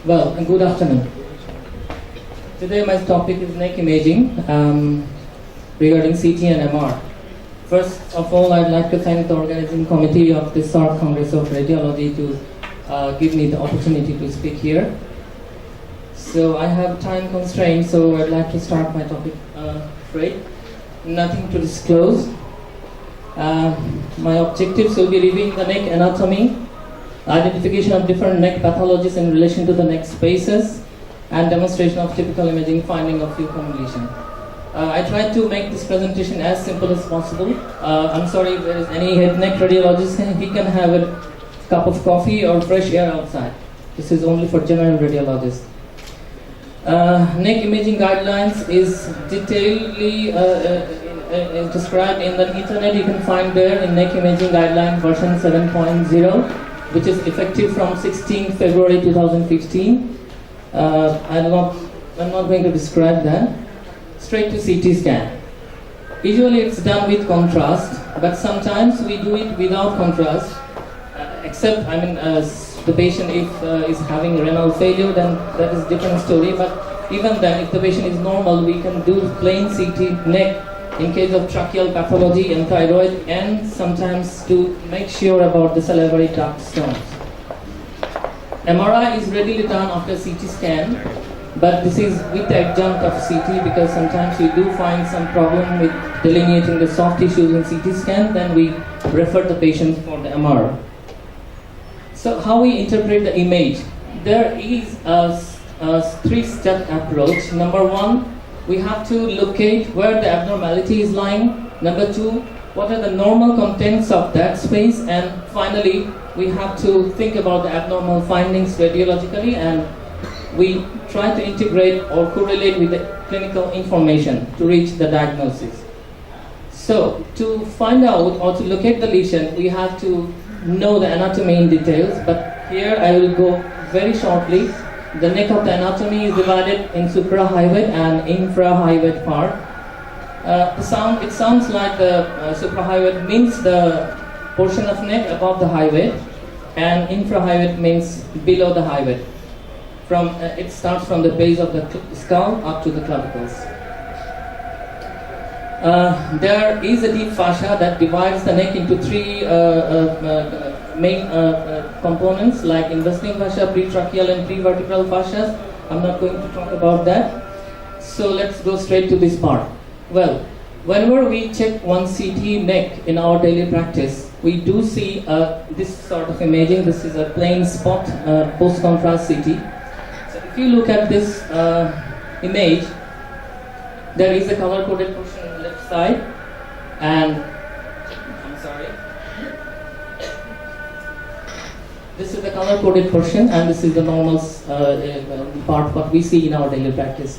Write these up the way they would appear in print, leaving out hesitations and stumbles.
Well, good afternoon. Today my topic is neck imaging regarding CT and MR. First of all, I'd like to thank the organizing committee of the SAARC Congress of Radiology to give me the opportunity to speak here. So I have time constraints, so I'd like to start my topic straight. Nothing to disclose. My objectives will be reviewing the neck anatomy, identification of different neck pathologies in relation to the neck spaces, and demonstration of typical imaging finding of fusion lesion. I tried to make this presentation as simple as possible. I'm sorry if there is any head neck radiologist, he can have a cup of coffee or fresh air outside. This is only for general radiologists. Neck imaging guidelines is detailedly described in the internet. You can find there in neck imaging guideline version 7.0, which is effective from 16 February 2015. I'm not going to describe that. Straight to CT scan. Usually it's done with contrast, but sometimes we do it without contrast, except, the patient is having renal failure, then that is different story. But even then, if the patient is normal, we can do plain CT neck in case of tracheal pathology and thyroid, and sometimes to make sure about the salivary duct stones. MRI is readily done after CT scan, but this is with the adjunct of CT, because sometimes we do find some problem with delineating the soft tissues in CT scan, then we refer the patient for the MR. So how we interpret the image? There is a three-step approach. Number one, we have to locate where the abnormality is lying. Number two, what are the normal contents of that space? And finally, we have to think about the abnormal findings radiologically, and we try to integrate or correlate with the clinical information to reach the diagnosis. So to find out or to locate the lesion, we have to know the anatomy in details, but here I will go very shortly. The neck of the anatomy is divided in suprahyoid and infrahyoid part. It sounds like the suprahyoid means the portion of neck above the hyoid, and infrahyoid means below the hyoid. It starts from the base of the skull up to the clavicles. There is a deep fascia that divides the neck into three main components, like investing fascia, pretracheal and prevertebral fascias. I'm not going to talk about that. So let's go straight to this part. Well, whenever we check one CT neck in our daily practice, we do see this sort of imaging. This is a plain spot post-contrast CT. So if you look at this image, there is a color-coded portion on the left side, and this is the color-coded portion, and this is the normal part what we see in our daily practice.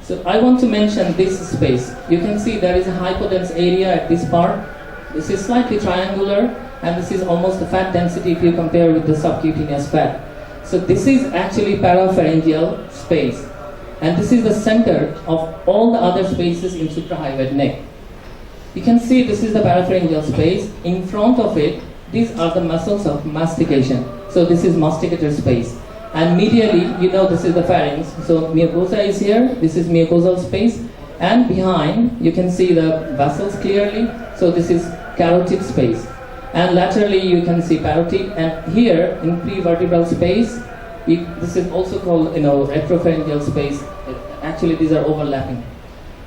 So I want to mention this space. You can see there is a hypodense area at this part. This is slightly triangular, and this is almost the fat density if you compare with the subcutaneous fat. So this is actually parapharyngeal space, and this is the center of all the other spaces in suprahyoid neck. You can see this is the parapharyngeal space. In front of it, these are the muscles of mastication. So this is masticator space. And medially, this is the pharynx. So mucosa is here. This is mucosal space. And behind, you can see the vessels clearly. So this is carotid space. And laterally, you can see parotid. And here, in prevertebral space, this is also called retropharyngeal space. Actually, these are overlapping.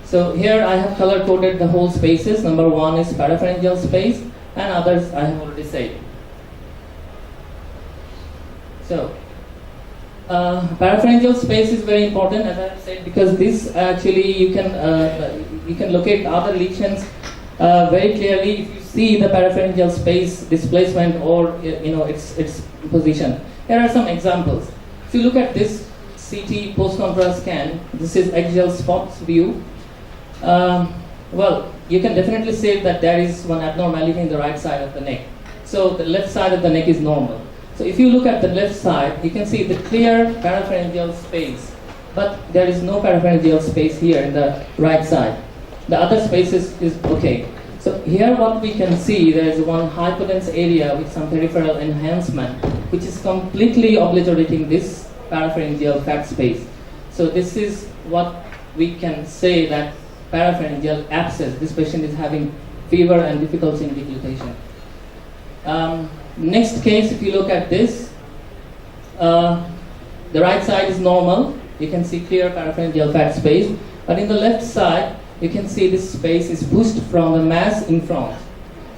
So here I have color-coded the whole spaces. Number one is parapharyngeal space, and others I have already said. So, parapharyngeal space is very important, as I have said, because this actually you can locate other lesions very clearly if you see the parapharyngeal space displacement or its position. Here are some examples. If you look at this CT post-contrast scan, this is axial spots view. Well, you can definitely say that there is one abnormality in the right side of the neck. So the left side of the neck is normal. So if you look at the left side, you can see the clear parapharyngeal space, but there is no parapharyngeal space here in the right side. The other spaces is okay. So here what we can see, there is one hypodense area with some peripheral enhancement, which is completely obliterating this parapharyngeal fat space. So this is what we can say that parapharyngeal abscess. This patient is having fever and difficulty in deglutition. Next case, if you look at this, the right side is normal. You can see clear parapharyngeal fat space. But in the left side, you can see this space is pushed from the mass in front.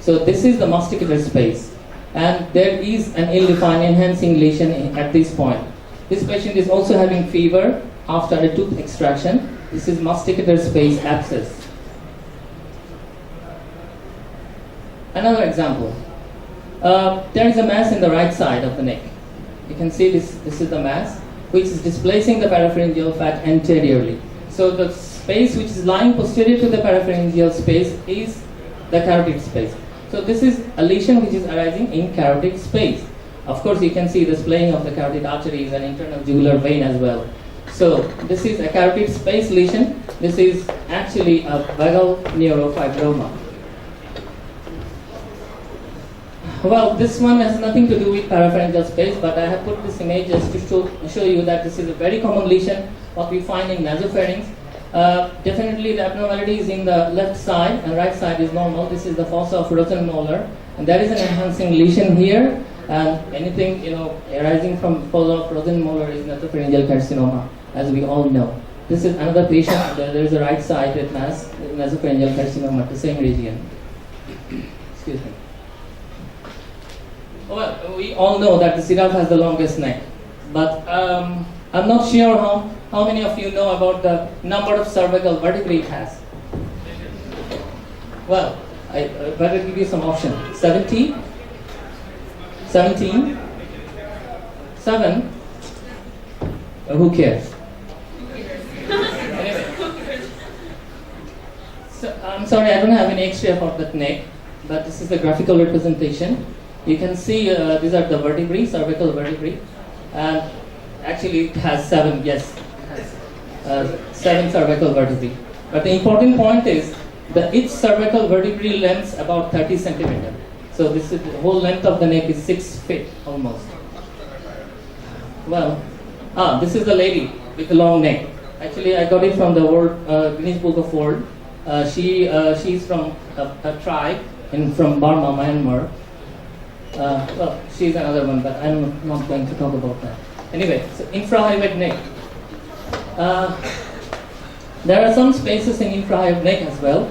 So this is the masticator space. And there is an ill-defined enhancing lesion at this point. This patient is also having fever after a tooth extraction. This is masticator space abscess. Another example. There is a mass in the right side of the neck. You can see this is the mass, which is displacing the parapharyngeal fat anteriorly. So the space which is lying posterior to the parapharyngeal space is the carotid space. So this is a lesion which is arising in carotid space. Of course, you can see the splaying of the carotid arteries and internal jugular vein as well. So this is a carotid space lesion. This is actually a vagal neurofibroma. Well, this one has nothing to do with parapharyngeal space, but I have put this image just to show you that this is a very common lesion, what we find in nasopharynx. Definitely the abnormality is in the left side and right side is normal. This is the fossa of Rosenmoller, and there is an enhancing lesion here, and anything arising from fossa of Rosenmoller is nasopharyngeal carcinoma, as we all know. This is another patient. There is a right side with nasopharyngeal carcinoma at the same region. Excuse me. Well, we all know that the giraffe has the longest neck, but I'm not sure how many of you know about the number of cervical vertebrae it has. Well, I better give you some options. 70, 17, 7, who cares? Anyway, so I'm sorry, I don't have any X-ray for that neck, but this is the graphical representation. You can see these are the vertebrae, cervical vertebrae, and actually it has 7, yes, it has 7 cervical vertebrae. But the important point is that each cervical vertebrae length about 30 centimeters. So this is the whole length of the neck is 6 feet almost. Well, this is the lady with the long neck. Actually, I got it from the World Guinness Book of World. She's from a tribe from Burma, Myanmar. Well, she's another one, but I'm not going to talk about that. Anyway, so infrahyoid neck. There are some spaces in infrahyoid neck as well.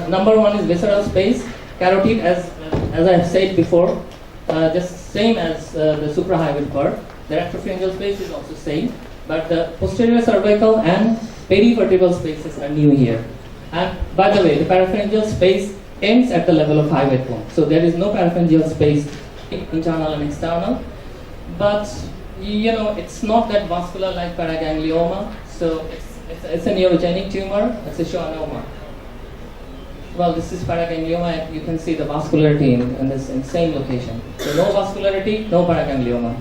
Number one is visceral space, carotid, as I have said before, just same as the suprahyoid part. The retropharyngeal space is also same, but the posterior cervical and perivertebral spaces are new here. And by the way, the parapharyngeal space ends at the level of hyoid bone. So there is no parapharyngeal space, internal and external. But it's not that vascular like paraganglioma. So it's a neurogenic tumor. It's a schwannoma. Well, this is paraganglioma. You can see the vascularity in this same location. So no vascularity, no paraganglioma.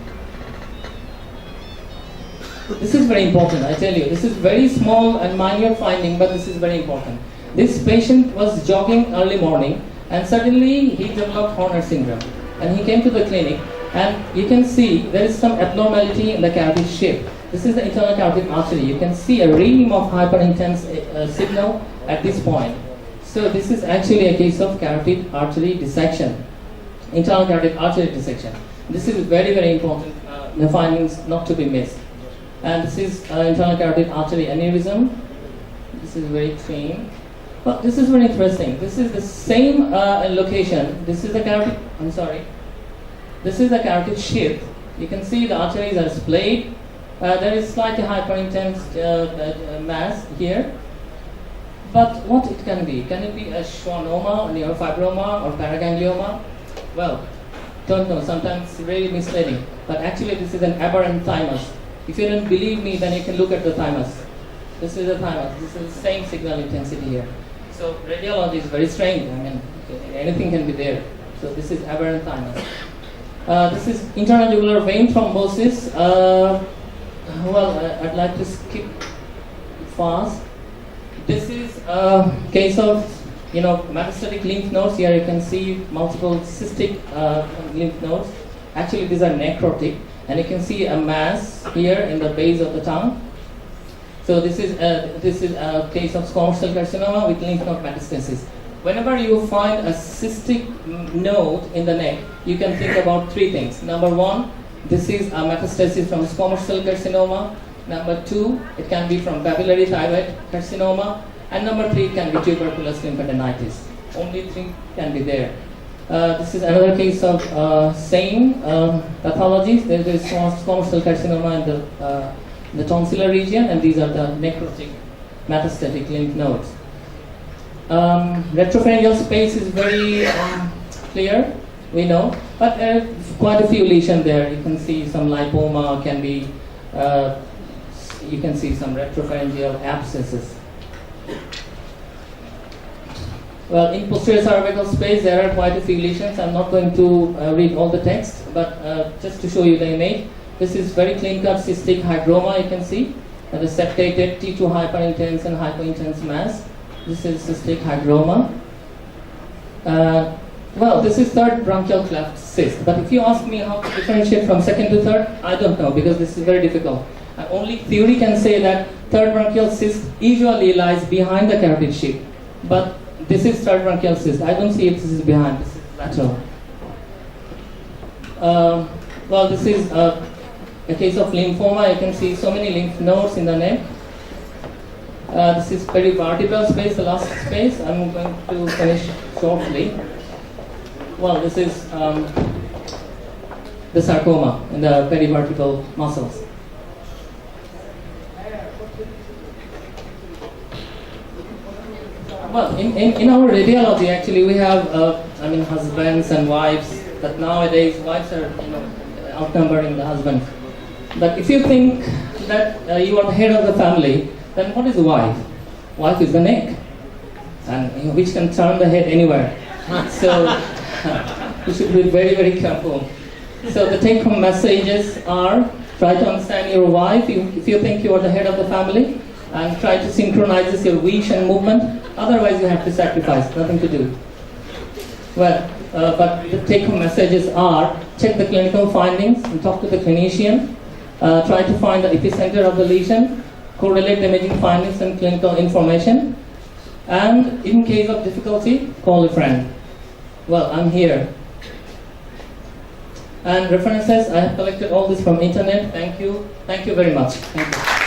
This is very important, I tell you. This is very small and minor finding, but this is very important. This patient was jogging early morning, and suddenly he developed Horner syndrome. And he came to the clinic, and you can see there is some abnormality in the carotid shape. This is the internal carotid artery. You can see a ream of hyperintense signal at this point. So this is actually a case of carotid artery dissection, internal carotid artery dissection. This is very, very important. The findings not to be missed. And this is internal carotid artery aneurysm. This is very thin. But this is very interesting. This is the same location. This is the carotid. I'm sorry. This is the carotid sheath. You can see the arteries are splayed. There is slightly hyperintense mass here. But what it can be? Can it be a schwannoma, or neurofibroma, or paraganglioma? Well, don't know. Sometimes it's very misleading. But actually, this is an aberrant thymus. If you don't believe me, then you can look at the thymus. This is the thymus. This is the same signal intensity here. So radiology is very strange. I mean, anything can be there. So this is aberrant thymus. This is internal jugular vein thrombosis. I'd like to skip fast. This is a case of metastatic lymph nodes. Here you can see multiple cystic lymph nodes. Actually, these are necrotic. and you can see a mass here in the base of the tongue. So this is a case of squamous cell carcinoma with lymph node metastasis. Whenever you find a cystic node in the neck, you can think about three things. Number one, this is a metastasis from squamous cell carcinoma. Number two, it can be from papillary thyroid carcinoma. And number three, it can be tuberculous lymphadenitis. Only three can be there. This is another case of same pathologies. There is squamous cell carcinoma in the tonsillar region, and these are the necrotic metastatic lymph nodes. Retropharyngeal space is very clear, we know, but there are quite a few lesions there. You can see some lipoma, can be, you can see some retropharyngeal abscesses. Well, in posterior cervical space, there are quite a few lesions. I'm not going to read all the text, but just to show you the image, this is very clean-cut cystic hygroma, you can see, the septated T2 hyperintense and hypointense mass. This is cystic hygroma. Well, this is third bronchial cleft cyst, but if you ask me how to differentiate from second to third, I don't know, because this is very difficult. Only theory can say that third bronchial cyst usually lies behind the carotid sheath, but this is third bronchial cyst. I don't see if this is behind, this is lateral. Well, this is a case of lymphoma. You can see so many lymph nodes in the neck. This is perivertebral space, the last space. I'm going to finish shortly. Well, this is the sarcoma in the perivertebral muscles. Well, in our radiology, actually, we have, husbands and wives, but nowadays wives are outnumbering the husbands. But if you think that you are the head of the family, then what is a wife? Wife is the neck, and which can turn the head anywhere. So you should be very, very careful. So the take-home messages are: try to understand your wife if you think you are the head of the family, and try to synchronize your wish and movement. Otherwise, you have to sacrifice. Nothing to do. Well, but the take-home messages are: check the clinical findings and talk to the clinician. Try to find the epicenter of the lesion, correlate the imaging findings and clinical information, and in case of difficulty, call a friend. Well, I'm here. And references, I have collected all this from internet. Thank you very much. Thank you.